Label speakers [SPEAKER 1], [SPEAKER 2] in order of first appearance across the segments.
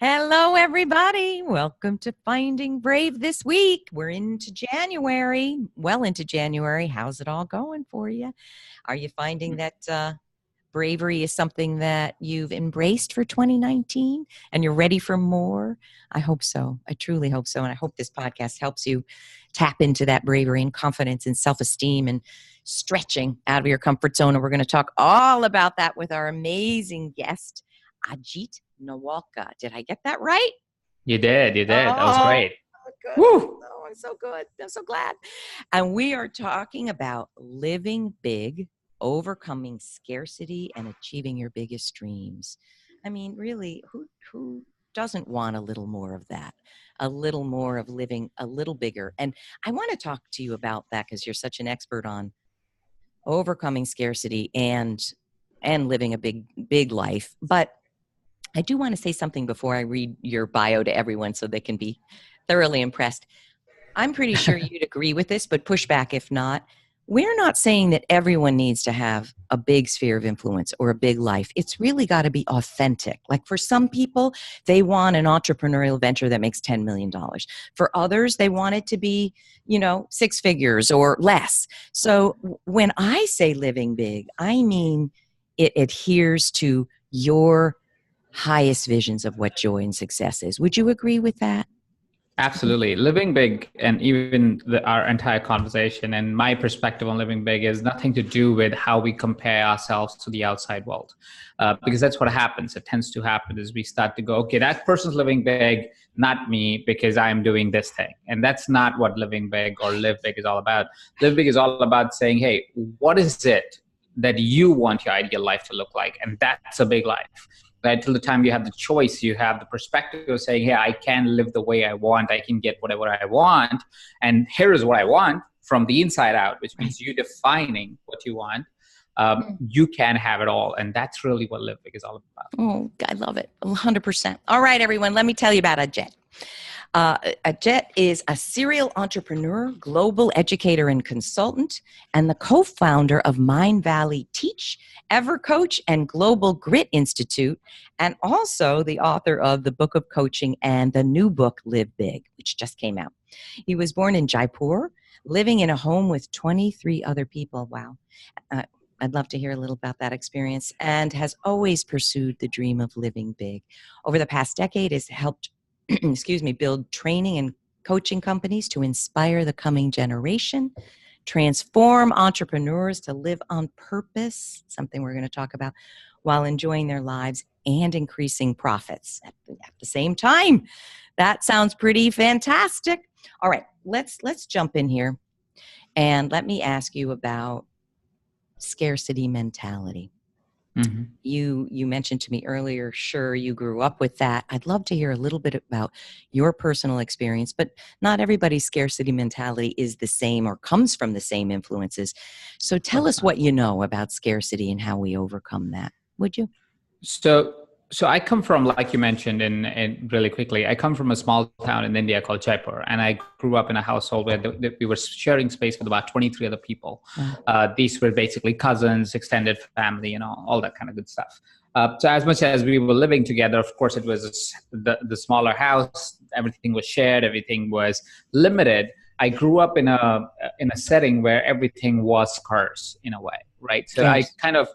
[SPEAKER 1] Hello, everybody. Welcome to Finding Brave this week. We're into January, well into January. How's it all going for you? Are you finding that bravery is something that you've embraced for 2019 and you're ready for more? I hope so. I truly hope so. And I hope this podcast helps you tap into that bravery and confidence and self-esteem and stretching out of your comfort zone. And we're going to talk all about that with our amazing guest, Ajit Nawalkha. Did I get that right?
[SPEAKER 2] You did. That was great.
[SPEAKER 1] Good. Woo! Oh, I'm so good. I'm so glad. And we are talking about living big, overcoming scarcity, and achieving your biggest dreams. I mean, really, who doesn't want a little more of that? A little more of living a little bigger. And I want to talk to you about that because you're such an expert on overcoming scarcity and living a big life. But I do want to say something before I read your bio to everyone so they can be thoroughly impressed. I'm pretty sure you'd agree with this, but push back if not. We're not saying that everyone needs to have a big sphere of influence or a big life. It's really got to be authentic. Like for some people, they want an entrepreneurial venture that makes $10 million. For others, they want it to be, six figures or less. So when I say living big, I mean it adheres to your highest visions of what joy and success is. Would you agree with that?
[SPEAKER 2] Absolutely. Living big, and even our entire conversation and my perspective on living big is nothing to do with how we compare ourselves to the outside world. Because that's what happens. It tends to happen is we start to go, okay, that person's living big, not me, because I'm doing this thing. And that's not what living big or live big is all about. Live big is all about saying, hey, what is it that you want your ideal life to look like? And that's a big life. Right? Till the time you have the choice, you have the perspective of saying, hey, I can live the way I want. I can get whatever I want. And here is what I want from the inside out, which means you defining what you want. You can have it all. And that's really what Live Big is all about.
[SPEAKER 1] Oh, I love it. 100%. All right, everyone, let me tell you about Ajit. Ajit is a serial entrepreneur, global educator and consultant, and the co-founder of Mindvalley Teach, Evercoach, and Global Grit Institute, and also the author of the Book of Coaching and the new book, Live Big, which just came out. He was born in Jaipur, living in a home with 23 other people. Wow. I'd love to hear a little about that experience, and has always pursued the dream of living big. Over the past decade, has helped build training and coaching companies to inspire the coming generation, transform entrepreneurs to live on purpose, something we're going to talk about, while enjoying their lives and increasing profits at the same time. That sounds pretty fantastic. All right, let's jump in here, and let me ask you about scarcity mentality. Mm-hmm. You mentioned to me earlier, sure, you grew up with that. I'd love to hear a little bit about your personal experience, but not everybody's scarcity mentality is the same or comes from the same influences. So tell us what you know about scarcity and how we overcome that, would you?
[SPEAKER 2] So I come from, like you mentioned, and really quickly, I come from a small town in India called Jaipur, and I grew up in a household where we were sharing space with about 23 other people. These were basically cousins, extended family, all that kind of good stuff. So as much as we were living together, of course, it was the smaller house. Everything was shared. Everything was limited. I grew up in a setting where everything was scarce in a way, right? So yes. I kind of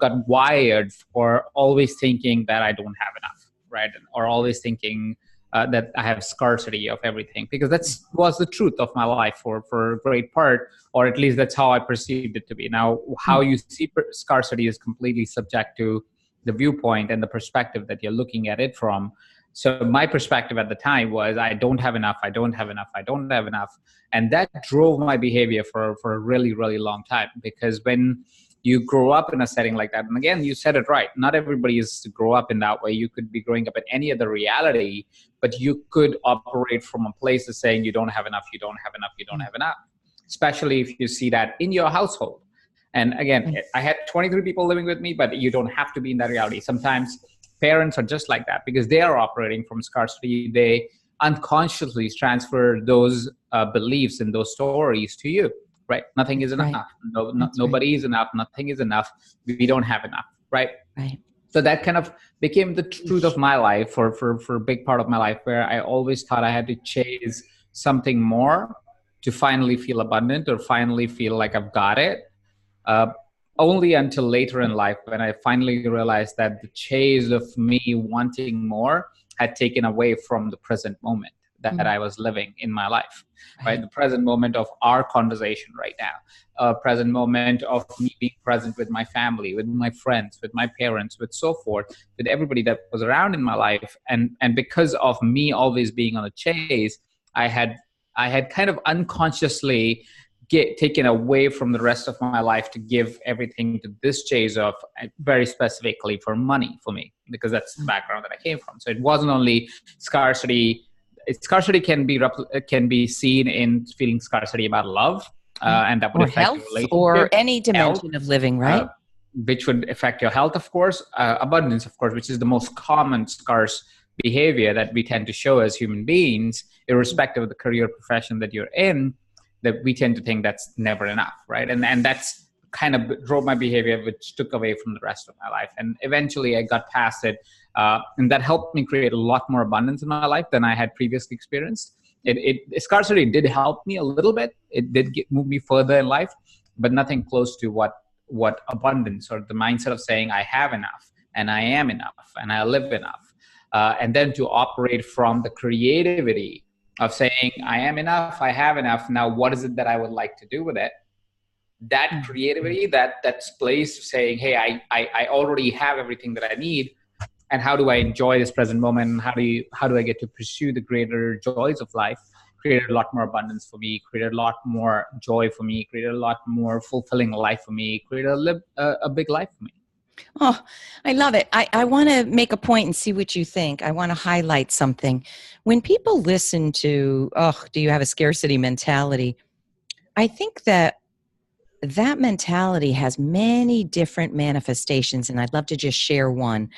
[SPEAKER 2] got wired for always thinking that I don't have enough, right? Or always thinking that I have scarcity of everything, because that was the truth of my life for a great part, or at least that's how I perceived it to be. Now, how you see scarcity is completely subject to the viewpoint and the perspective that you're looking at it from. So my perspective at the time was, I don't have enough, I don't have enough, I don't have enough. And that drove my behavior for a really, really long time, because when you grow up in a setting like that, and again, you said it right, not everybody is to grow up in that way. You could be growing up in any other reality, but you could operate from a place of saying you don't have enough, you don't have enough, you don't have enough, especially if you see that in your household. And again, I had 23 people living with me, but you don't have to be in that reality. Sometimes parents are just like that because they are operating from scarcity. They unconsciously transfer those beliefs and those stories to you. Right? Nothing is enough.
[SPEAKER 1] Right.
[SPEAKER 2] Nobody is enough. Nothing is enough. We don't have enough. Right?
[SPEAKER 1] Right.
[SPEAKER 2] So that kind of became the truth of my life for a big part of my life, where I always thought I had to chase something more to finally feel abundant or finally feel like I've got it. Uh, Only until later in life when I finally realized that the chase of me wanting more had taken away from the present moment that I was living in my life, right? The present moment of our conversation right now, present moment of me being present with my family, with my friends, with my parents, with so forth, with everybody that was around in my life. And because of me always being on a chase, I had kind of unconsciously taken away from the rest of my life to give everything to this chase of, very specifically for money for me, because that's the background that I came from. So it wasn't only scarcity. Scarcity can be seen in feeling scarcity about love, and that would
[SPEAKER 1] Or
[SPEAKER 2] affect your
[SPEAKER 1] health, or
[SPEAKER 2] relationship,
[SPEAKER 1] any
[SPEAKER 2] health,
[SPEAKER 1] dimension of living, right?
[SPEAKER 2] which would affect your health, of course, abundance, of course, which is the most common scarce behavior that we tend to show as human beings, irrespective of the career profession that you're in, that we tend to think that's never enough, right? And that's kind of drove my behavior, which took away from the rest of my life. And eventually I got past it, and that helped me create a lot more abundance in my life than I had previously experienced. Scarcity did help me a little bit. It did move me further in life, but nothing close to what abundance, or the mindset of saying I have enough and I am enough and I live enough, and then to operate from the creativity of saying I am enough, I have enough. Now, what is it that I would like to do with it? That creativity, that's place saying, hey, I already have everything that I need, and how do I enjoy this present moment? How do I get to pursue the greater joys of life? Created a lot more abundance for me, created a lot more joy for me, created a lot more fulfilling life for me, created a big life for me.
[SPEAKER 1] Oh, I love it. I want to make a point and see what you think. I want to highlight something. When people listen to, oh, do you have a scarcity mentality? I think that mentality has many different manifestations, and I'd love to just share one.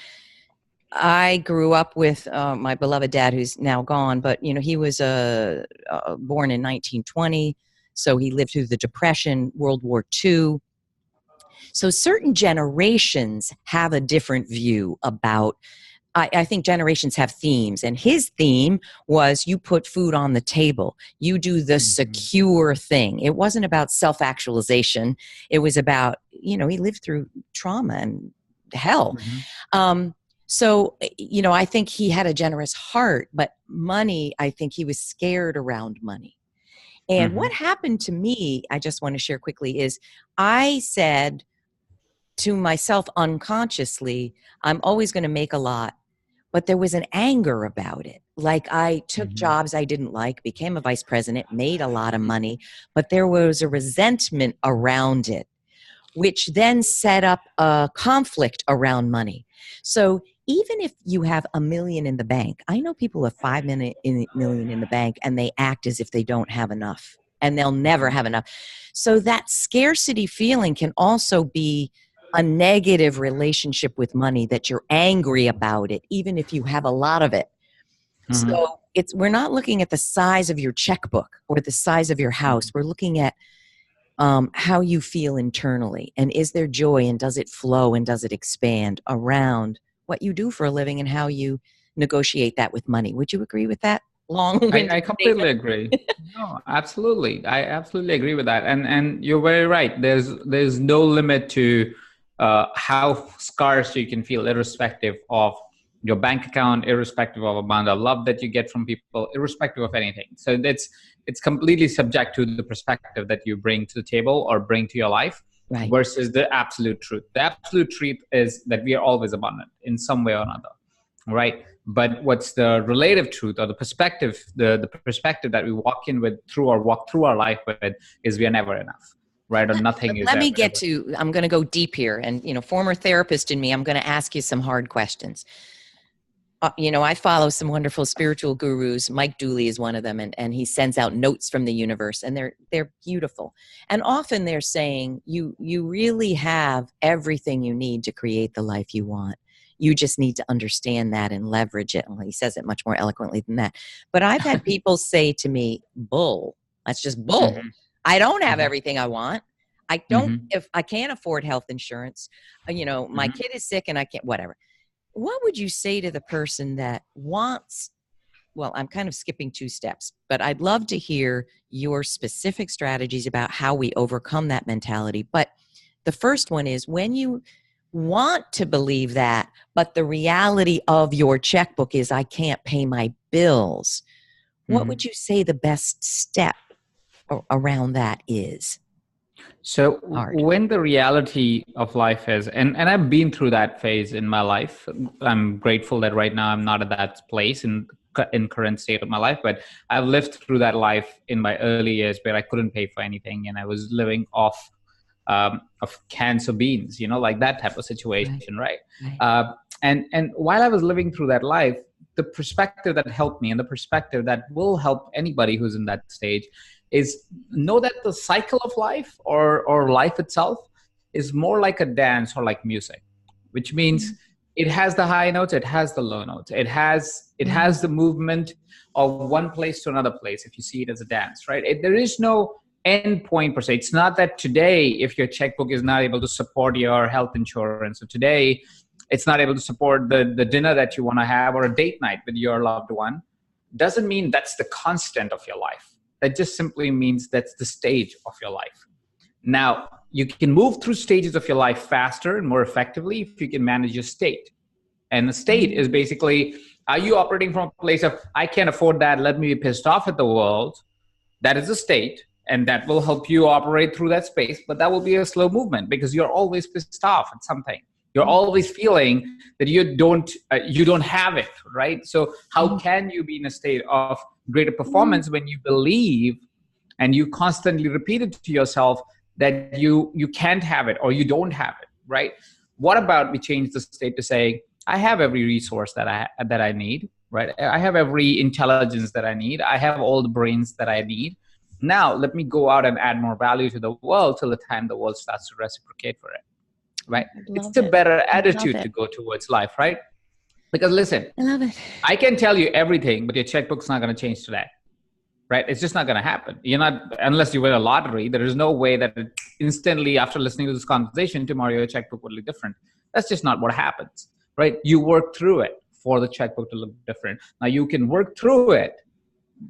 [SPEAKER 1] I grew up with my beloved dad, who's now gone, but he was born in 1920, so he lived through the Depression, World War II. So certain generations have a different view about. I think generations have themes, and his theme was you put food on the table. You do the secure thing. It wasn't about self-actualization. It was about, he lived through trauma and hell. So, I think he had a generous heart, but money, I think he was scared around money. And what happened to me, I just want to share quickly, is I said to myself unconsciously, I'm always going to make a lot. But there was an anger about it. Like, I took jobs I didn't like, became a vice president, made a lot of money, but there was a resentment around it, which then set up a conflict around money. So even if you have $1 million in the bank, I know people have $5 million in the bank and they act as if they don't have enough, and they'll never have enough. So that scarcity feeling can also be a negative relationship with money, that you're angry about it, even if you have a lot of it. So we're not looking at the size of your checkbook or the size of your house. We're looking at how you feel internally, and is there joy, and does it flow, and does it expand around what you do for a living, and how you negotiate that with money. Would you agree with that?
[SPEAKER 2] I completely agree. No, absolutely. I absolutely agree with that. And you're very right. There's no limit to how scarce you can feel, irrespective of your bank account, irrespective of amount of love that you get from people, irrespective of anything. So it's completely subject to the perspective that you bring to the table or bring to your life,
[SPEAKER 1] Right.
[SPEAKER 2] versus the absolute truth. The absolute truth is that we are always abundant in some way or another, right? But what's the relative truth, or the perspective, the perspective that we walk through our life with, is we are never enough, right? Or nothing is
[SPEAKER 1] Let me
[SPEAKER 2] ever,
[SPEAKER 1] get to, I'm going to go deep here. And, former therapist in me, I'm going to ask you some hard questions. I follow some wonderful spiritual gurus. Mike Dooley is one of them, and he sends out notes from the universe, and they're beautiful. And often they're saying you really have everything you need to create the life you want. You just need to understand that and leverage it. Well, he says it much more eloquently than that. But I've had people say to me, bull. That's just bull. I don't have everything I want. I don't, if I can't afford health insurance, my
[SPEAKER 2] Mhm.
[SPEAKER 1] kid is sick and I can't, whatever. What would you say to the person that wants, well, I'm kind of skipping 2 steps, but I'd love to hear your specific strategies about how we overcome that mentality. But the first one is when you want to believe that, but the reality of your checkbook is I can't pay my bills. What would you say the best step around that is?
[SPEAKER 2] So
[SPEAKER 1] Hard.
[SPEAKER 2] when the reality of life is, and I've been through that phase in my life. I'm grateful that right now I'm not at that place in current state of my life, but I've lived through that life in my early years where I couldn't pay for anything and I was living of cans of beans, like that type of
[SPEAKER 1] Right.
[SPEAKER 2] situation, right?
[SPEAKER 1] Right.
[SPEAKER 2] And while I was living through that life, the perspective that helped me and the perspective that will help anybody who's in that stage is know that the cycle of life or life itself is more like a dance or like music, which means it has the high notes, it has the low notes, it has the movement of one place to another place if you see it as a dance, right? There is no end point per se. It's not that today if your checkbook is not able to support your health insurance, or today it's not able to support the dinner that you want to have or a date night with your loved one, doesn't mean that's the constant of your life. That just simply means that's the stage of your life. Now, you can move through stages of your life faster and more effectively if you can manage your state. And the state is basically, are you operating from a place of, I can't afford that, let me be pissed off at the world? That is a state, and that will help you operate through that space, but that will be a slow movement because you're always pissed off at something. You're always feeling that you don't have it, right? So how can you be in a state of greater performance when you believe and you constantly repeat it to yourself that you can't have it or you don't have it, right? What about we change the state to say, I have every resource that I need, right? I have every intelligence that I need. I have all the brains that I need. Now let me go out and add more value to the world till the time the world starts to reciprocate for it, right? It's a better attitude to go towards life, right? Because listen,
[SPEAKER 1] I love it.
[SPEAKER 2] I can tell you everything, but your checkbook's not going to change today, right? It's just not going to happen. You're not, unless you win a lottery, there is no way that instantly after listening to this conversation, tomorrow your checkbook will look different. That's just not what happens, right? You work through it for the checkbook to look different. Now you can work through it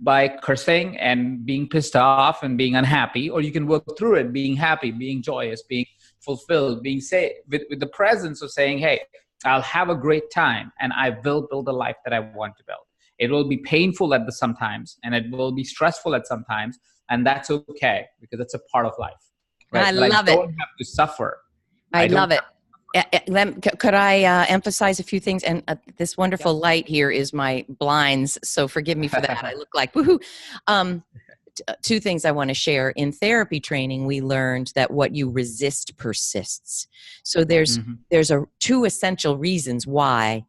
[SPEAKER 2] by cursing and being pissed off and being unhappy, or you can work through it being happy, being joyous, being fulfilled, being safe with the presence of saying, hey, I'll have a great time and I will build a life that I want to build. It will be painful at the sometimes and it will be stressful at sometimes, and that's okay because it's a part of life, right?
[SPEAKER 1] I
[SPEAKER 2] But I
[SPEAKER 1] love it.
[SPEAKER 2] don't have to suffer.
[SPEAKER 1] I
[SPEAKER 2] don't
[SPEAKER 1] love it. Could I emphasize a few things? And this wonderful light here is my blinds, so forgive me for that. I look like woohoo. 2 things I want to share. In therapy training, we learned that what you resist persists. So there's 2 essential reasons why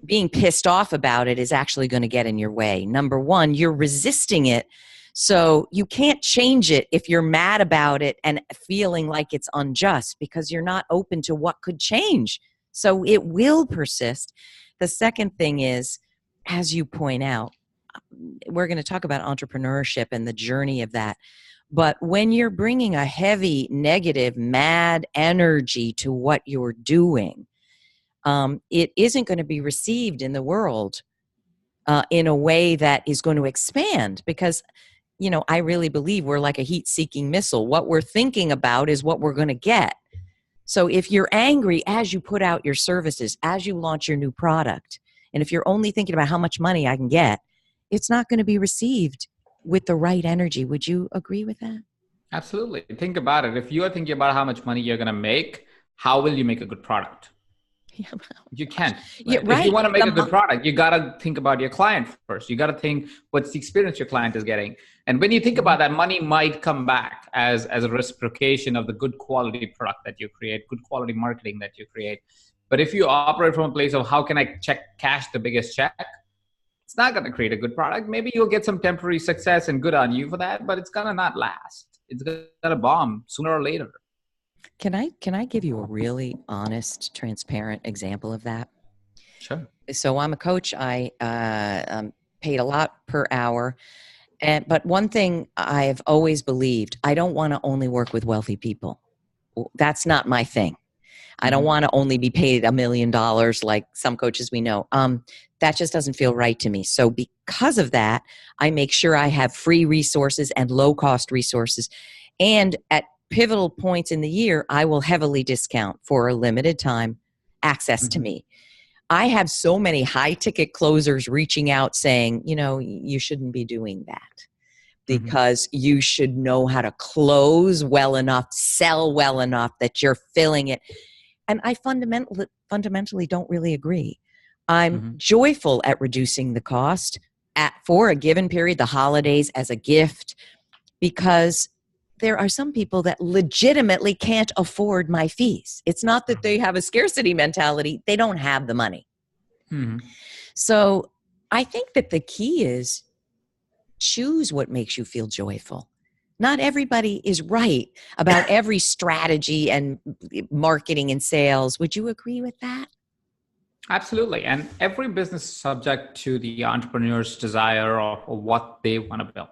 [SPEAKER 1] being pissed off about it is actually going to get in your way. Number 1, you're resisting it. So you can't change it if you're mad about it and feeling like it's unjust because you're not open to what could change. So it will persist. The second thing is, as you point out, we're going to talk about entrepreneurship and the journey of that. But when you're bringing a heavy, negative, mad energy to what you're doing, it isn't going to be received in the world in a way that is going to expand because I really believe we're like a heat-seeking missile. What we're thinking about is what we're going to get. So if you're angry as you put out your services, as you launch your new product, and if you're only thinking about how much money I can get, it's not going to be received with the right energy. Would you agree with that?
[SPEAKER 2] Absolutely. Think about it. If you are thinking about how much money you're going to make, how will you make a good product?
[SPEAKER 1] Yeah,
[SPEAKER 2] You can't.
[SPEAKER 1] yeah,
[SPEAKER 2] If you
[SPEAKER 1] right.
[SPEAKER 2] want to make a good product, you got to think about your client first. You got to think what's the experience your client is getting. And when you think about that, money might come back as a reciprocation of the good quality product that you create, good quality marketing that you create. But if you operate from a place of how can I cash the biggest check, it's not going to create a good product. Maybe you'll get some temporary success and good on you for that, but it's going to not last. It's going to bomb sooner or later.
[SPEAKER 1] Can I give you a really honest, transparent example of that?
[SPEAKER 2] Sure.
[SPEAKER 1] So I'm a coach. I paid a lot per hour, But one thing I've always believed, I don't want to only work with wealthy people. That's not my thing. I don't want to only be paid $1 million like some coaches we know. That just doesn't feel right to me. So because of that, I make sure I have free resources and low cost resources. And at pivotal points in the year, I will heavily discount for a limited time access to me. I have so many high ticket closers reaching out saying, you shouldn't be doing that, because you should know how to close well enough, sell well enough that you're filling it. And I fundamentally don't really agree. I'm joyful at reducing the cost for a given period, the holidays, as a gift, because there are some people that legitimately can't afford my fees. It's not that they have a scarcity mentality. They don't have the money. So I think that the key is choose what makes you feel joyful. Not everybody is right about every strategy and marketing and sales. Would you agree with that?
[SPEAKER 2] Absolutely. And every business is subject to the entrepreneur's desire or what they want to build.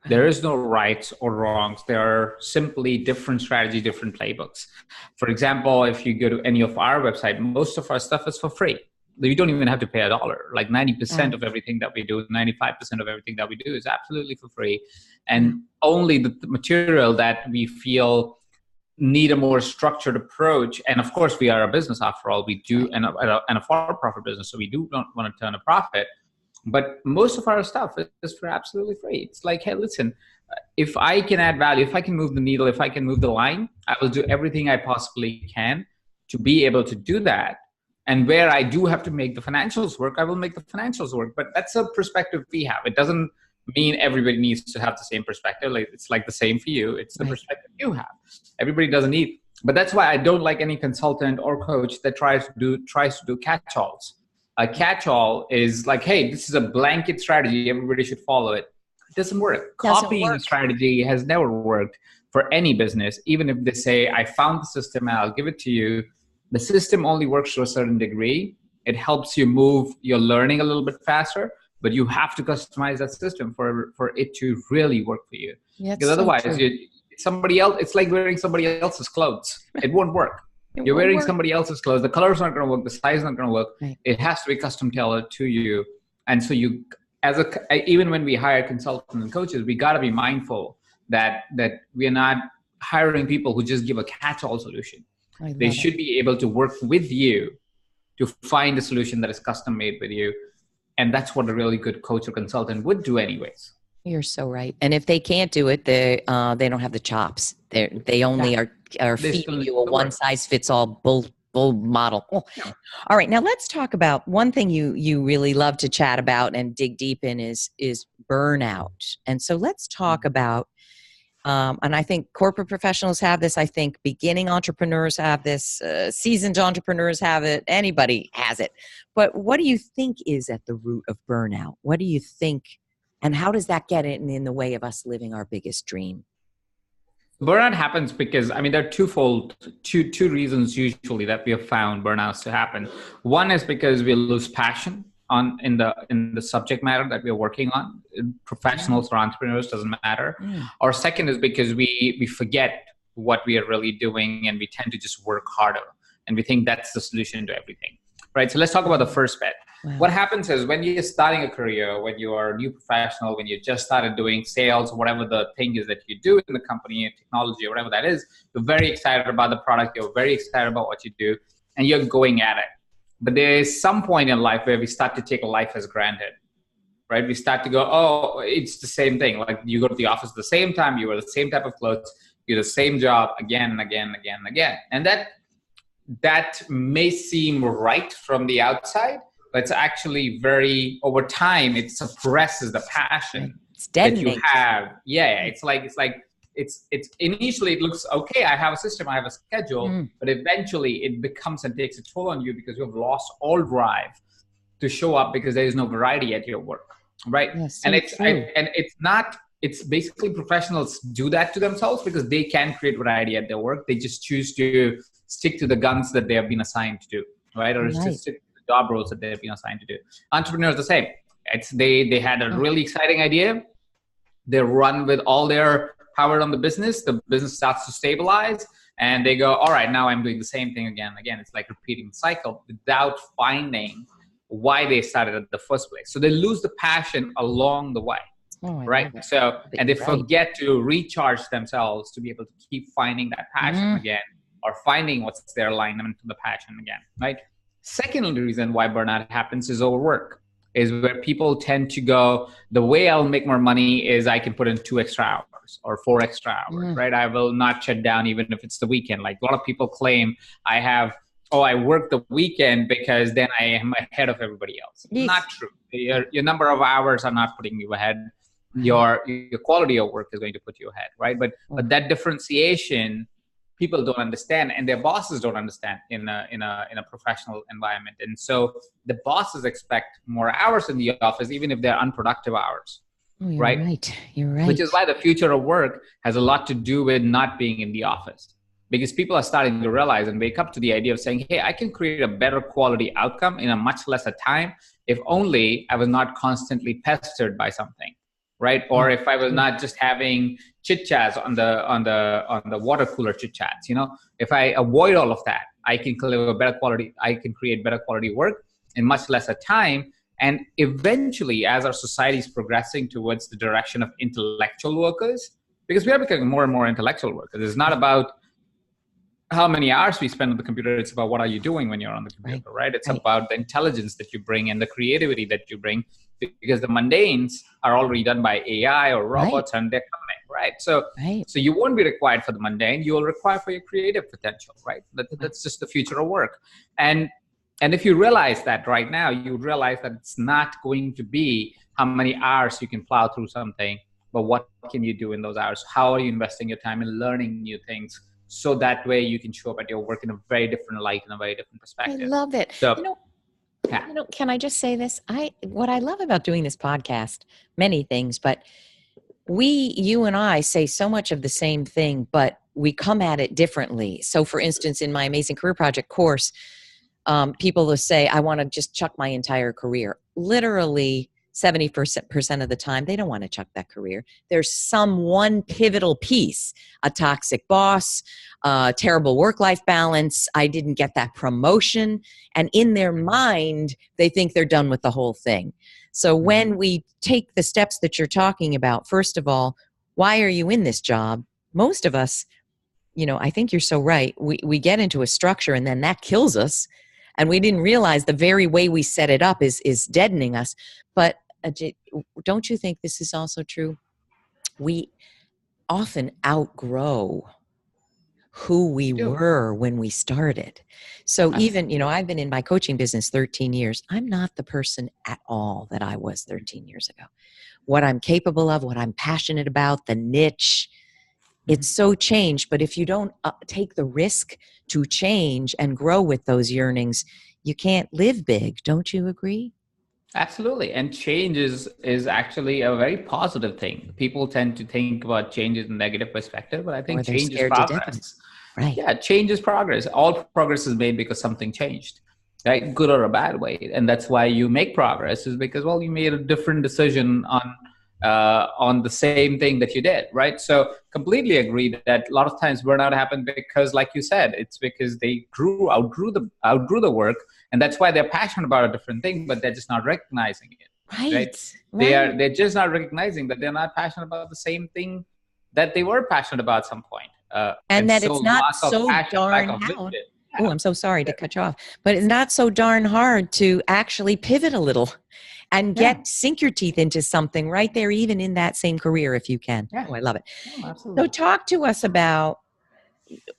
[SPEAKER 2] There is no rights or wrongs. There are simply different strategies, different playbooks. For example, if you go to any of our website, most of our stuff is for free. You don't even have to pay $1. Like 90% of everything that we do, 95% of everything that we do is absolutely for free. And only the material that we feel need a more structured approach. And of course, we are a business after all. We do, and a for-profit business, so we do not want to turn a profit. But most of our stuff is for absolutely free. It's like, hey, listen, if I can add value, if I can move the needle, if I can move the line, I will do everything I possibly can to be able to do that. And where I do have to make the financials work, I will make the financials work. But that's a perspective we have. It doesn't mean everybody needs to have the same perspective. Like, it's like the same for you. It's the perspective you have. Everybody doesn't need. But that's why I don't like any consultant or coach that tries to do catch-alls. A catch-all is like, hey, this is a blanket strategy. Everybody should follow it. It doesn't work. Copying a strategy has never worked for any business. Even if they say, I found the system and I'll give it to you. The system only works to a certain degree. It helps you move your learning a little bit faster, but you have to customize that system for it to really work for you. Because otherwise, somebody else, it's like wearing somebody else's clothes. It won't work. You're wearing somebody else's clothes. The color's not going to work. The size is not going to work. It has to be custom tailored to you. And so you, even when we hire consultants and coaches, we got to be mindful that we are not hiring people who just give a catch-all solution. They should be able to work with you to find a solution that is custom made with you. And that's what a really good coach or consultant would do anyways.
[SPEAKER 1] You're so right. And if they can't do it, they don't have the chops. They only are feeding you a one-size-fits-all bull model. Oh. All right. Now let's talk about one thing you really love to chat about and dig deep in is burnout. And so let's talk about, and I think corporate professionals have this. I think beginning entrepreneurs have this. Seasoned entrepreneurs have it. Anybody has it. But what do you think is at the root of burnout? What do you think? And how does that get in the way of us living our biggest dream?
[SPEAKER 2] Burnout happens because, there are two reasons usually that we have found burnouts to happen. One is because we lose passion in the subject matter that we're working on. Professionals or entrepreneurs, doesn't matter. Or second is because we forget what we are really doing and we tend to just work harder. And we think that's the solution to everything. Right? So let's talk about the first bit. Wow. What happens is when you're starting a career, when you are a new professional, when you just started doing sales, whatever the thing is that you do in the company, technology, or whatever that is, you're very excited about the product, you're very excited about what you do, and you're going at it. But there is some point in life where we start to take life as granted, right? We start to go, oh, it's the same thing. Like you go to the office at the same time, you wear the same type of clothes, you do the same job again and again and again and again. And that may seem right from the outside, but it's actually over time, it suppresses the passion that you have. Yeah, it's initially it looks okay. I have a system, I have a schedule, but eventually it becomes and takes a toll on you because you have lost all drive to show up because there is no variety at your work, right? Yes, and it's basically professionals do that to themselves because they can create variety at their work. They just choose to stick to the guns that they have been assigned to do, right? Or just stick to the job roles that they have been assigned to do. Entrepreneurs the same. They had a really exciting idea. they run with all their power on the business starts to stabilize, and they go, all right, now I'm doing the same thing again and again. It's like repeating the cycle without finding why they started at the first place. So they lose the passion along the way. Right. So, and they forget to recharge themselves to be able to keep finding that passion again, or finding what's their alignment to the passion again. Right. Second reason why burnout happens is overwork, is where people tend to go, the way I'll make more money is I can put in 2 extra hours or 4 extra hours, right? I will not shut down even if it's the weekend. Like a lot of people claim I work the weekend because then I am ahead of everybody else. Yes. Not true. Your number of hours are not putting you ahead. Your quality of work is going to put you ahead, right? But that differentiation, people don't understand, and their bosses don't understand in a professional environment. And so the bosses expect more hours in the office, even if they're unproductive hours.
[SPEAKER 1] You're
[SPEAKER 2] right?
[SPEAKER 1] You're right.
[SPEAKER 2] Which is why the future of work has a lot to do with not being in the office. Because people are starting to realize and wake up to the idea of saying, hey, I can create a better quality outcome in a much lesser time if only I was not constantly pestered by something, right? Or if I was not just having chit-chats on the water cooler chit-chats, if I avoid all of that, I can create better quality work in much lesser time. And eventually, as our society is progressing towards the direction of intellectual workers, because we are becoming more and more intellectual workers, it's not about how many hours we spend on the computer. It's about what are you doing when you're on the computer, right? It's about the intelligence that you bring and the creativity that you bring, because the mundanes are already done by AI or robots, and they're coming, right? So you won't be required for the mundane. You will require for your creative potential, right? That's just the future of work. And if you realize that right now, you realize that it's not going to be how many hours you can plow through something, but what can you do in those hours? How are you investing your time in learning new things? So that way you can show up at your work in a very different light, in a very different perspective.
[SPEAKER 1] I love it.
[SPEAKER 2] So,
[SPEAKER 1] can I just say this? What I love about doing this podcast, many things, but you and I say so much of the same thing, but we come at it differently. So for instance, in my Amazing Career Project course, people will say, I want to just chuck my entire career. Literally 70% of the time, they don't want to chuck that career. There's some one pivotal piece, a toxic boss, terrible work-life balance, I didn't get that promotion. And in their mind, they think they're done with the whole thing. So when we take the steps that you're talking about, first of all, why are you in this job? Most of us, I think you're so right. We get into a structure and then that kills us. And we didn't realize the very way we set it up is deadening us. But Ajit, don't you think this is also true? We often outgrow who we were when we started. So even, I've been in my coaching business 13 years. I'm not the person at all that I was 13 years ago. What I'm capable of, what I'm passionate about, the niche, it's so changed. But if you don't take the risk to change and grow with those yearnings, you can't live big. Don't you agree?
[SPEAKER 2] Absolutely. And change is actually a very positive thing. People tend to think about change in a negative perspective, but I think change is progress.
[SPEAKER 1] Right.
[SPEAKER 2] Yeah, change is progress. All progress is made because something changed, right? Good or a bad way. And that's why you make progress, is because, you made a different decision on the same thing that you did, right? So completely agree that a lot of times burnout happened because, like you said, it's because they outgrew the work, and that's why they're passionate about a different thing, but they're just not recognizing it. Right? They're just not recognizing that they're not passionate about the same thing that they were passionate about at some point.
[SPEAKER 1] And that it's not so darn hard. Oh, I'm so sorry to cut you off, but it's not so darn hard to actually pivot a little and sink your teeth into something right there, even in that same career, if you can. Yeah. Oh, I love it. Oh, absolutely. So talk to us about,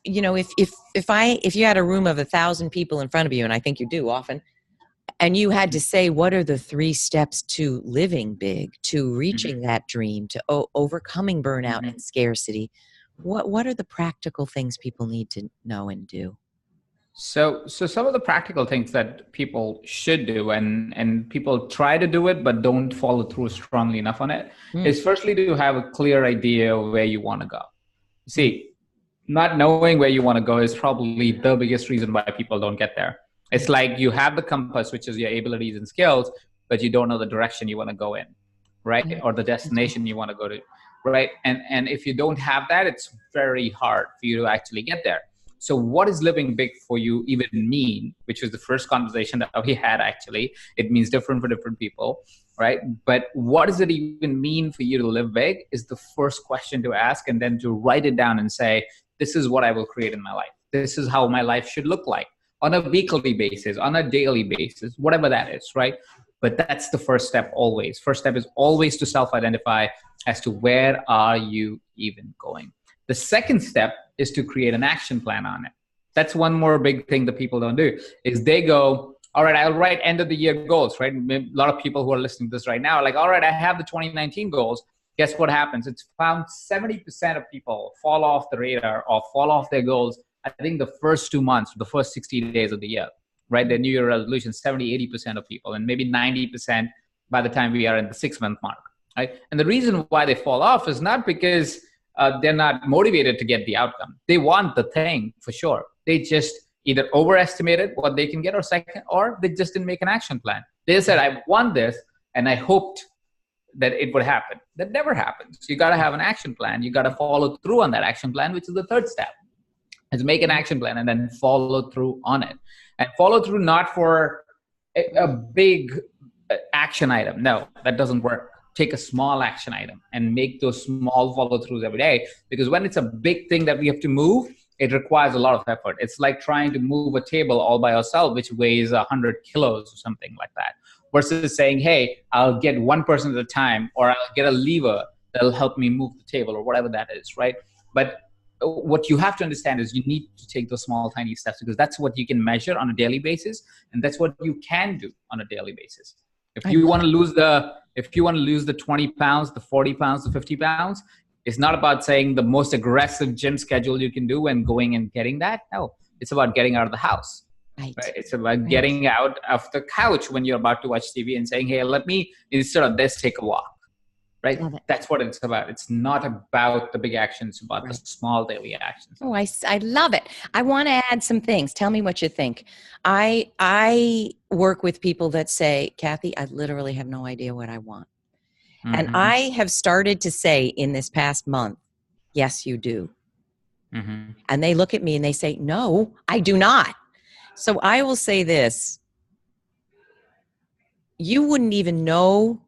[SPEAKER 1] if you had a room of 1,000 people in front of you, and I think you do often, and you had to say, what are the 3 steps to living big, to reaching that dream, to overcoming burnout and scarcity? What are the practical things people need to know and do?
[SPEAKER 2] So some of the practical things that people should do, and people try to do it but don't follow through strongly enough on it, is firstly to have a clear idea of where you want to go. See, not knowing where you want to go is probably the biggest reason why people don't get there. It's like you have the compass, which is your abilities and skills, but you don't know the direction you want to go in, right? Or the destination you want to go to, right? And if you don't have that, it's very hard for you to actually get there. So what does living big for you even mean? Which was the first conversation that we had, actually. It means different for different people, right? But what does it even mean for you to live big is the first question to ask, and then to write it down and say, this is what I will create in my life. This is how my life should look like on a weekly basis, on a daily basis, whatever that is, right? But that's the first step always. First step is always to self-identify as to where are you even going. The second step is to create an action plan on it. That's one more big thing that people don't do, is they go, all right, I'll write end of the year goals, right? A lot of people who are listening to this right now are like, all right, I have the 2019 goals. Guess what happens? It's found 70% of people fall off the radar or fall off their goals, I think the first 2 months, the first 60 days of the year, right? Their New Year resolution, 70, 80% of people, and maybe 90% by the time we are in the 6-month mark, right? And the reason why they fall off is not because they're not motivated to get the outcome. They want the thing for sure. They just either overestimated what they can get, or they just didn't make an action plan. They said, I want this and I hoped that it would happen. That never happens. You got to have an action plan. You got to follow through on that action plan, which is the third step. Is make an action plan and then follow through on it. And follow through not for a big action item. No, that doesn't work. Take a small action item and make those small follow throughs every day. Because when it's a big thing that we have to move, it requires a lot of effort. It's like trying to move a table all by yourself, which weighs 100 kilos or something like that. Versus saying, hey, I'll get one person at a time, or I'll get a lever that'll help me move the table, or whatever that is, right? But what you have to understand is you need to take those small, tiny steps, because that's what you can measure on a daily basis. And that's what you can do on a daily basis. If you want to lose the 20 pounds, the 40 pounds, the 50 pounds, it's not about saying the most aggressive gym schedule you can do and going and getting that. No, it's about getting out of the house. Right. It's about getting out of the couch when you're about to watch TV and saying, hey, let me, instead of this, take a walk. Right? That's what it's about. It's not about the big actions, it's about the small daily actions.
[SPEAKER 1] Oh, I love it. I want to add some things. Tell me what you think. I work with people that say, Kathy, I literally have no idea what I want. Mm-hmm. And I have started to say in this past month, yes, you do. Mm-hmm. And they look at me and they say, no, I do not. So I will say this. You wouldn't even know.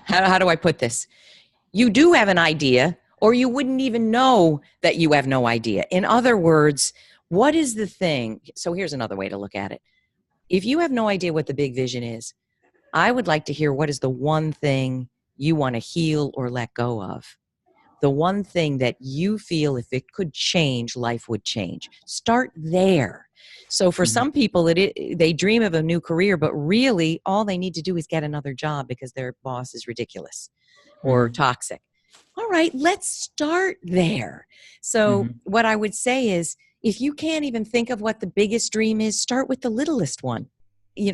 [SPEAKER 1] How do I put this? You do have an idea, or you wouldn't even know that you have no idea. In other words, what is the thing? So here's another way to look at it. If you have no idea what the big vision is, I would like to hear what is the one thing you want to heal or let go of. The one thing that you feel if it could change, life would change. Start there. So for some people, they dream of a new career, but really all they need to do is get another job because their boss is ridiculous or toxic. All right, let's start there. So what I would say is, if you can't even think of what the biggest dream is, start with the littlest one.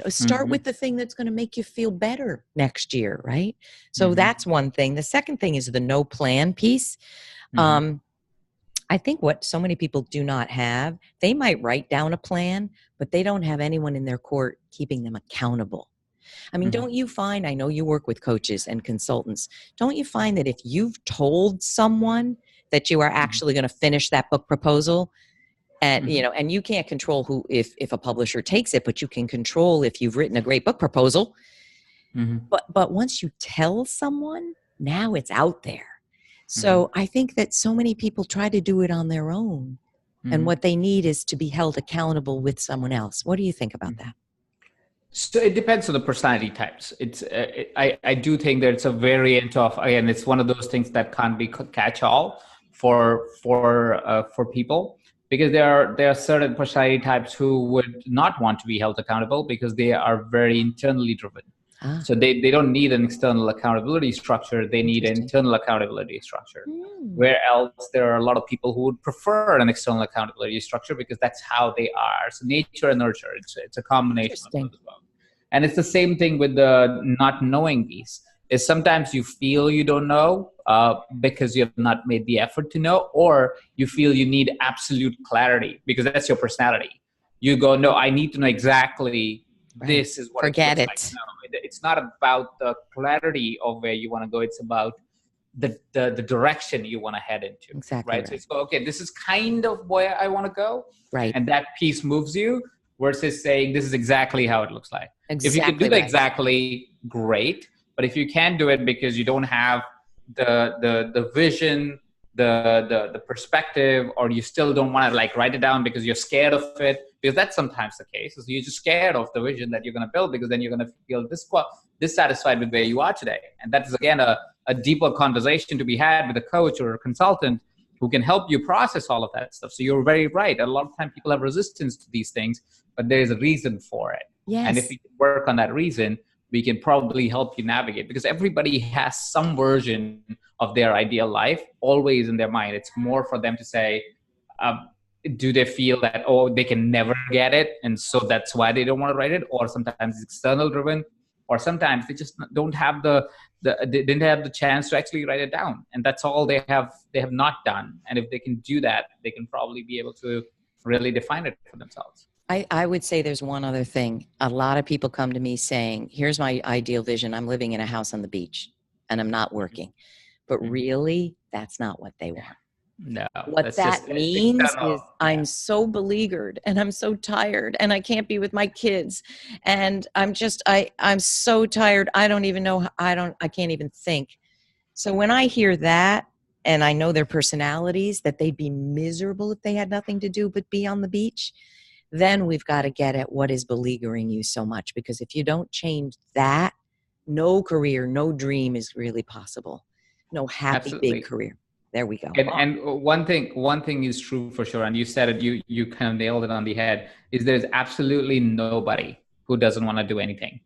[SPEAKER 1] Start with the thing that's going to make you feel better next year, right? So that's one thing. The second thing is the no plan piece. I think what so many people do not have, they might write down a plan, but they don't have anyone in their court keeping them accountable. I mean, don't you find, I know you work with coaches and consultants, don't you find that if you've told someone that you are actually going to finish that book proposal, and and you can't control who, if a publisher takes it, but you can control if you've written a great book proposal. But once you tell someone, now it's out there. So I think that so many people try to do it on their own, and what they need is to be held accountable with someone else. What do you think about that?
[SPEAKER 2] So it depends on the personality types. I do think that it's a variant of, again, it's one of those things that can't be catch-all for people, because there are certain personality types who would not want to be held accountable because they are very internally driven. So they don't need an external accountability structure. They need an internal accountability structure. Where else there are a lot of people who would prefer an external accountability structure because that's how they are. So nature and nurture, it's a combination of those as well. And it's the same thing with the not knowing piece. Is sometimes you feel you don't know because you have not made the effort to know, or you feel you need absolute clarity because that's your personality. You go, no, I need to know exactly. This is what
[SPEAKER 1] Forget
[SPEAKER 2] it
[SPEAKER 1] it.
[SPEAKER 2] looks like. No, it's not about the clarity of where you want to go. It's about the direction you want to head into.
[SPEAKER 1] Exactly.
[SPEAKER 2] Right. So it's, okay, this is kind of where I want to go.
[SPEAKER 1] Right.
[SPEAKER 2] And that piece moves you versus saying, this is exactly how it looks like.
[SPEAKER 1] Exactly.
[SPEAKER 2] If you can do that
[SPEAKER 1] right.
[SPEAKER 2] exactly, great. But if you can't do it because you don't have the vision, the perspective, or you still don't want to like write it down because you're scared of it, because that's sometimes the case, is you're just scared of the vision that you're going to build, because then you're going to feel dissatisfied with where you are today. And that is, again, a deeper conversation to be had with a coach or a consultant who can help you process all of that stuff. So you're very right. A lot of time people have resistance to these things, but there is a reason for it.
[SPEAKER 1] Yes.
[SPEAKER 2] And if we work on that reason, we can probably help you navigate, because everybody has some version of their ideal life always in their mind. It's more for them to say, do they feel that, oh, they can never get it, and so that's why they don't want to write it? Or sometimes it's external driven, or sometimes they just don't have they didn't have the chance to actually write it down, and that's all they have not done. And if they can do that, they can probably be able to really define it for themselves.
[SPEAKER 1] I would say there's one other thing. A lot of people come to me saying, here's my ideal vision. I'm living in a house on the beach and I'm not working. But really, that's not what they want.
[SPEAKER 2] No.
[SPEAKER 1] What that means is I'm so beleaguered and I'm so tired and I can't be with my kids. And I'm so tired. I don't even know. I can't even think. So when I hear that, and I know their personalities, that they'd be miserable if they had nothing to do but be on the beach, then we've got to get at what is beleaguering you so much. Because if you don't change that, no career, no dream is really possible. No happy big career. There we go.
[SPEAKER 2] And one thing is true for sure, and you said it, you kind of nailed it on the head, is there's absolutely nobody who doesn't want to do anything.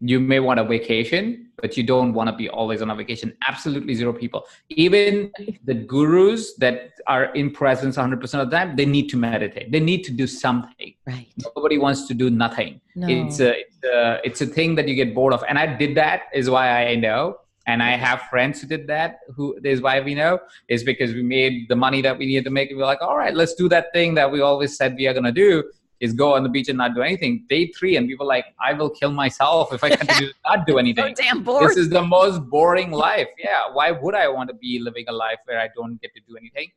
[SPEAKER 2] You may want a vacation, but you don't want to be always on a vacation. Absolutely zero people. Even the gurus that are in presence 100% of the time, they need to meditate. They need to do something.
[SPEAKER 1] Right.
[SPEAKER 2] Nobody wants to do nothing.
[SPEAKER 1] No.
[SPEAKER 2] It's a thing that you get bored of. And I did that, is why I know. And I have friends who did that, who is why we know, is because we made the money that we needed to make. And we're like, all right, let's do that thing that we always said we are going to do, is go on the beach and not do anything. Day 3, and we were like, I will kill myself if I continue to not do anything.
[SPEAKER 1] So damn bored.
[SPEAKER 2] This is the most boring life. Yeah. Why would I want to be living a life where I don't get to do anything?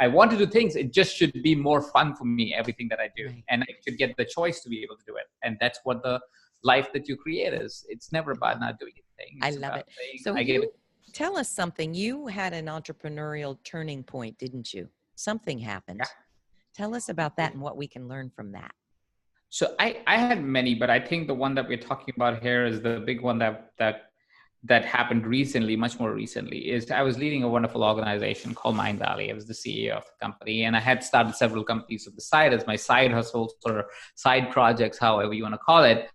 [SPEAKER 2] I want to do things. It just should be more fun for me, everything that I do. Right. And I should get the choice to be able to do it. And that's what the life that you create is. It's never about not doing anything.
[SPEAKER 1] I love it. So tell us something. You had an entrepreneurial turning point, didn't you? Something happened. Yeah. Tell us about that and what we can learn from that.
[SPEAKER 2] So I had many, but I think the one that we're talking about here is the big one that happened recently, much more recently, is I was leading a wonderful organization called Mindvalley. I was the CEO of the company, and I had started several companies on the side as my side hustles or side projects, however you want to call it.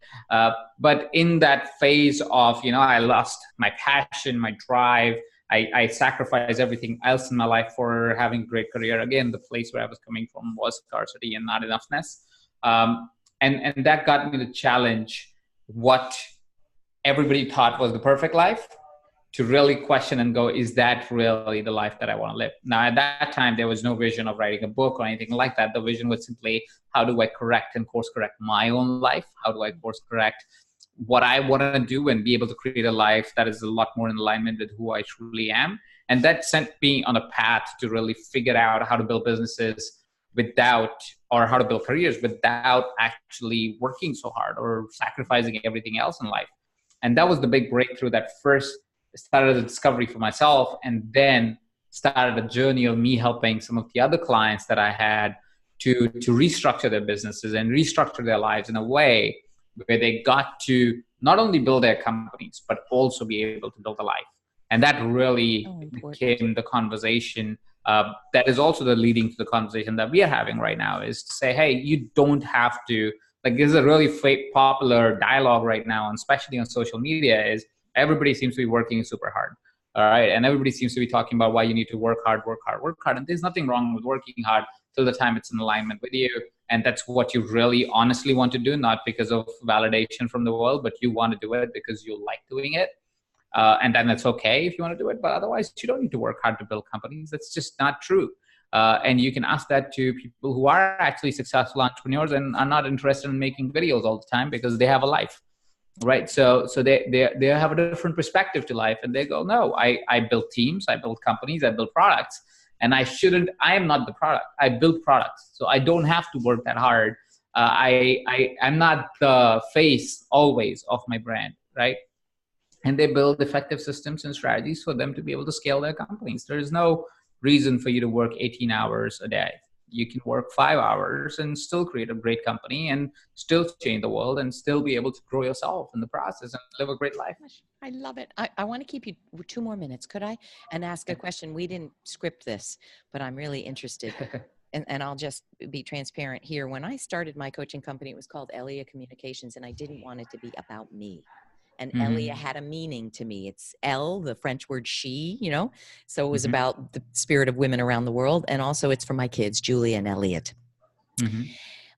[SPEAKER 2] But in that phase of, I lost my passion, my drive. I sacrificed everything else in my life for having a great career. Again, the place where I was coming from was scarcity and not enoughness. And that got me to challenge what everybody thought was the perfect life, to really question and go, is that really the life that I want to live? Now, at that time, there was no vision of writing a book or anything like that. The vision was simply, how do I correct and course correct my own life? How do I course correct what I want to do and be able to create a life that is a lot more in alignment with who I truly am? And that sent me on a path to really figure out how to build businesses or how to build careers without actually working so hard or sacrificing everything else in life. And that was the big breakthrough that first started a discovery for myself, and then started a journey of me helping some of the other clients that I had to restructure their businesses and restructure their lives in a way where they got to not only build their companies, but also be able to build a life. And that really became the conversation. That is also the leading to the conversation that we are having right now, is to say, hey, you don't have to, like, there's a really popular dialogue right now, and especially on social media, is everybody seems to be working super hard. All right. And everybody seems to be talking about why you need to work hard. And there's nothing wrong with working hard till the time it's in alignment with you. And that's what you really honestly want to do, not because of validation from the world, but you want to do it because you like doing it. And then it's okay if you want to do it, but otherwise you don't need to work hard to build companies. That's just not true. And you can ask that to people who are actually successful entrepreneurs and are not interested in making videos all the time because they have a life. right? So they have a different perspective to life, and they go, no, I build teams, I build companies, I build products, and I am not the product. I build products, so I don't have to work that hard. I'm not the face always of my brand, right? And they build effective systems and strategies for them to be able to scale their companies. There is no reason for you to work 18 hours a day. You can work 5 hours and still create a great company and still change the world and still be able to grow yourself in the process and live a great life.
[SPEAKER 1] I love it. I want to keep you 2 more minutes, could I? And ask a question. We didn't script this, but I'm really interested. And I'll just be transparent here. When I started my coaching company, it was called Elia Communications, and I didn't want it to be about me. And Elia had a meaning to me. It's El, the French word she, so it was about the spirit of women around the world. And also it's for my kids, Julia and Elliot.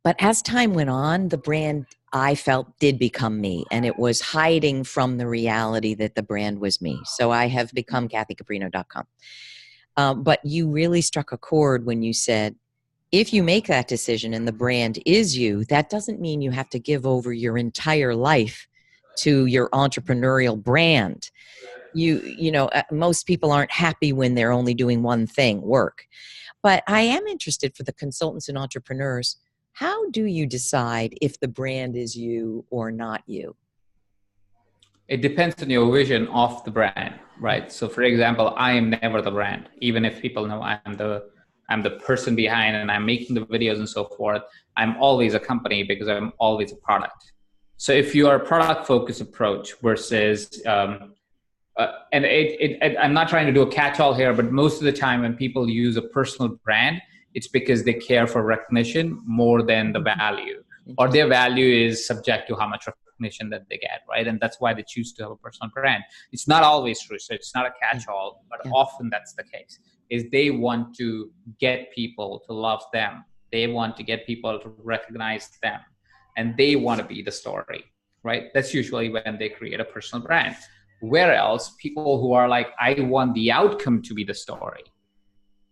[SPEAKER 1] But as time went on, the brand, I felt, did become me. And it was hiding from the reality that the brand was me. So I have become CathyCaprino.com. But you really struck a chord when you said, if you make that decision and the brand is you, that doesn't mean you have to give over your entire life to your entrepreneurial brand. Most people aren't happy when they're only doing one thing, work. But I am interested, for the consultants and entrepreneurs, how do you decide if the brand is you or not you?
[SPEAKER 2] It depends on your vision of the brand, right? So for example, I am never the brand. Even if people know I'm the person behind and I'm making the videos and so forth, I'm always a company because I'm always a product. So if you are a product focused approach versus, I'm not trying to do a catch-all here, but most of the time when people use a personal brand, it's because they care for recognition more than the value, or their value is subject to how much recognition that they get, right? And that's why they choose to have a personal brand. It's not always true, so it's not a catch-all, but often that's the case, is they want to get people to love them. They want to get people to recognize them. And they want to be the story, right? That's usually when they create a personal brand. Where else, people who are like, I want the outcome to be the story,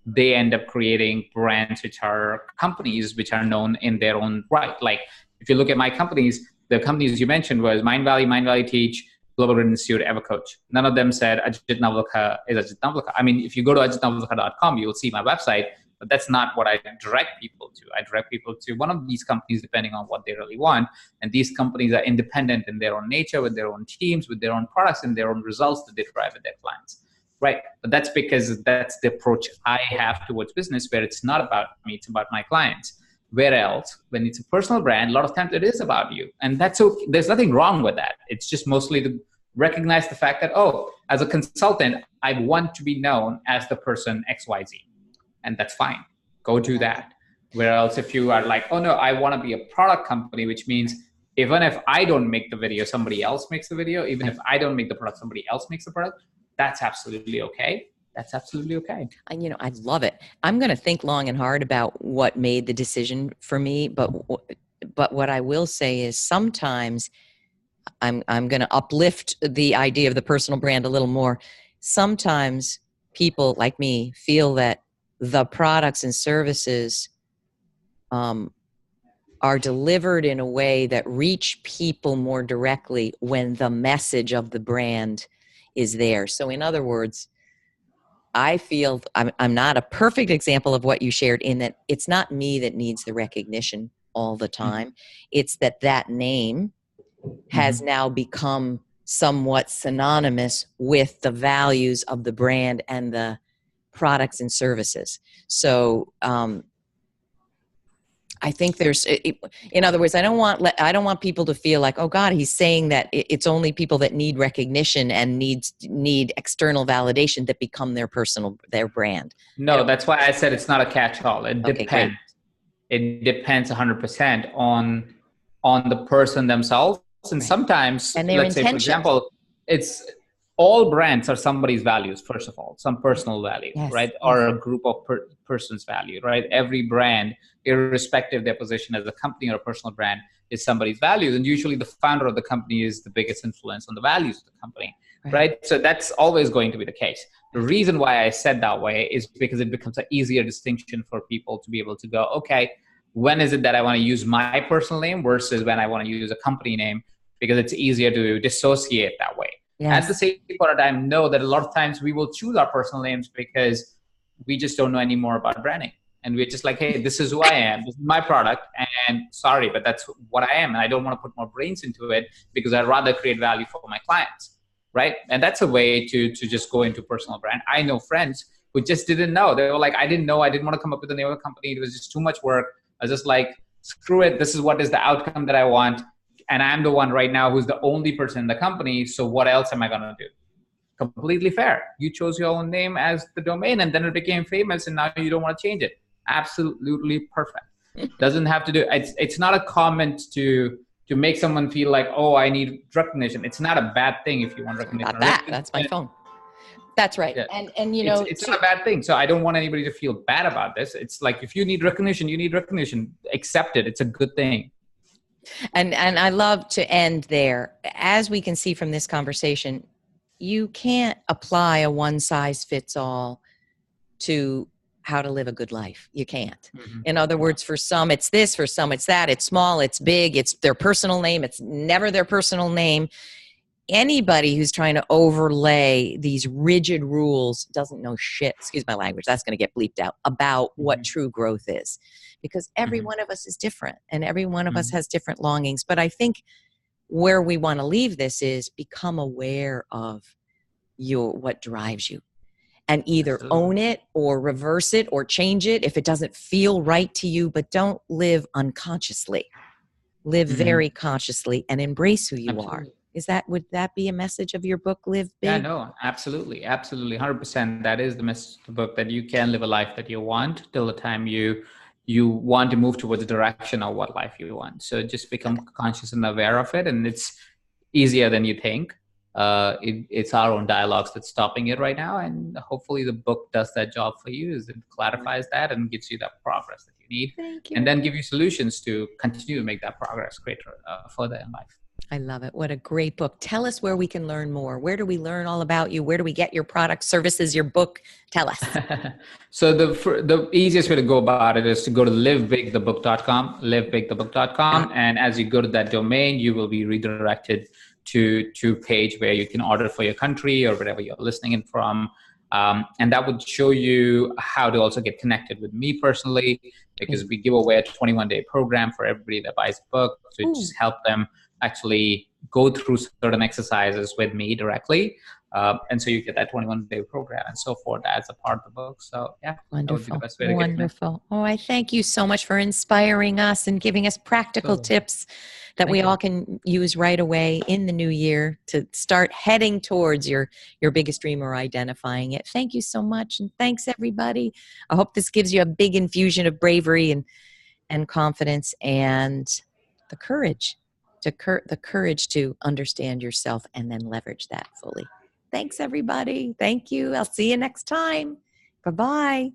[SPEAKER 2] they end up creating brands which are companies which are known in their own right. Like if you look at my companies, the companies you mentioned was Mindvalley Teach, Global Grid Institute, Evercoach. None of them said Ajit Nawalkha is Ajit Nawalkha. I mean, if you go to ajitnawalkha.com, you will see my website. But that's not what I direct people to. I direct people to one of these companies depending on what they really want. And these companies are independent in their own nature, with their own teams, with their own products, and their own results that they drive with their clients, right? But that's because that's the approach I have towards business, where it's not about me, it's about my clients. Where else, when it's a personal brand, a lot of times it is about you. And that's okay. There's nothing wrong with that. It's just mostly to recognize the fact that, oh, as a consultant, I want to be known as the person XYZ. And that's fine. Go do that. Whereas if you are like, oh no, I want to be a product company, which means even if I don't make the video, somebody else makes the video. Even if I don't make the product, somebody else makes the product. That's absolutely okay. That's absolutely okay.
[SPEAKER 1] And I love it. I'm going to think long and hard about what made the decision for me. But what I will say is sometimes I'm going to uplift the idea of the personal brand a little more. Sometimes people like me feel that the products and services are delivered in a way that reach people more directly when the message of the brand is there. So in other words, I feel I'm not a perfect example of what you shared, in that it's not me that needs the recognition all the time. It's that name has now become somewhat synonymous with the values of the brand and the products and services. So I think in other words, I don't want people to feel like, oh God, he's saying that it's only people that need recognition and need external validation that become their brand.
[SPEAKER 2] No, that's why I said it's not a catch-all. It depends. It depends 100% on the person themselves. And sometimes, let's say, for example, it's all brands are somebody's values, first of all, some personal value, right? Or a group of person's value, right? Every brand, irrespective of their position as a company or a personal brand, is somebody's values. And usually the founder of the company is the biggest influence on the values of the company, right? So that's always going to be the case. The reason why I said that way is because it becomes an easier distinction for people to be able to go, okay, when is it that I want to use my personal name versus when I want to use a company name? because it's easier to dissociate that way.
[SPEAKER 1] Yes.
[SPEAKER 2] At the same point of time, know that a lot of times we will choose our personal names because we just don't know any more about branding. And we're just like, hey, this is who I am. This is my product. And sorry, but that's what I am. And I don't want to put more brains into it because I'd rather create value for my clients. Right. And that's a way to just go into personal brand. I know friends who just didn't know. They were like, I didn't know. I didn't want to come up with the name of the company. It was just too much work. I was just like, screw it. This is what is the outcome that I want. And I'm the one right now who's the only person in the company. So what else am I going to do? Completely fair. You chose your own name as the domain and then it became famous and now you don't want to change it. Absolutely perfect. Doesn't have to do, it's not a comment to make someone feel like, oh, I need recognition. It's not a bad thing if you want recognition.
[SPEAKER 1] Not that. That's my phone. That's right. Yeah. And you know,
[SPEAKER 2] it's not a bad thing. So I don't want anybody to feel bad about this. It's like, if you need recognition, you need recognition. Accept it. It's a good thing.
[SPEAKER 1] And I love to end there. As we can see from this conversation, you can't apply a one size fits all to how to live a good life. You can't. Mm-hmm. In other words, for some it's this, for some it's that, it's small, it's big, it's their personal name, it's never their personal name. Anybody who's trying to overlay these rigid rules doesn't know shit, excuse my language, that's going to get bleeped out, about what true growth is. Because every one of us is different and every one of us has different longings. But I think where we want to leave this is become aware of what drives you. And either own it or reverse it or change it if it doesn't feel right to you, but don't live unconsciously. Live very consciously and embrace who you are. Would that be a message of your book, Live Big?
[SPEAKER 2] Yeah, no, absolutely. Absolutely. 100%. That is the message of the book, that you can live a life that you want till the time you want to move towards the direction of what life you want. So just become conscious and aware of it. And it's easier than you think. It's our own dialogues that's stopping it right now, and hopefully the book does that job for you. Is it clarifies that and gives you that progress that you need, and then give you solutions to continue to make that progress greater further in life.
[SPEAKER 1] I love it. What a great book. Tell us where we can learn more. Where do we learn all about you? Where do we get your products, services, your book? Tell us.
[SPEAKER 2] So the easiest way to go about it is to go to livebigthebook.com, livebigthebook.com. And as you go to that domain, you will be redirected to page where you can order for your country or wherever you're listening in from. And that would show you how to also get connected with me personally, because we give away a 21-day program for everybody that buys a book to just help them actually go through certain exercises with me directly. And so you get that 21-day program and so forth as a part of the book. So yeah,
[SPEAKER 1] wonderful.
[SPEAKER 2] That would be the best way to
[SPEAKER 1] Wonderful. Oh, I thank you so much for inspiring us and giving us practical tips that we all can use right away in the new year to start heading towards your biggest dream or identifying it. Thank you so much. And thanks everybody. I hope this gives you a big infusion of bravery and confidence and the courage to understand yourself and then leverage that fully. Thanks everybody. Thank you. I'll see you next time. Bye-bye.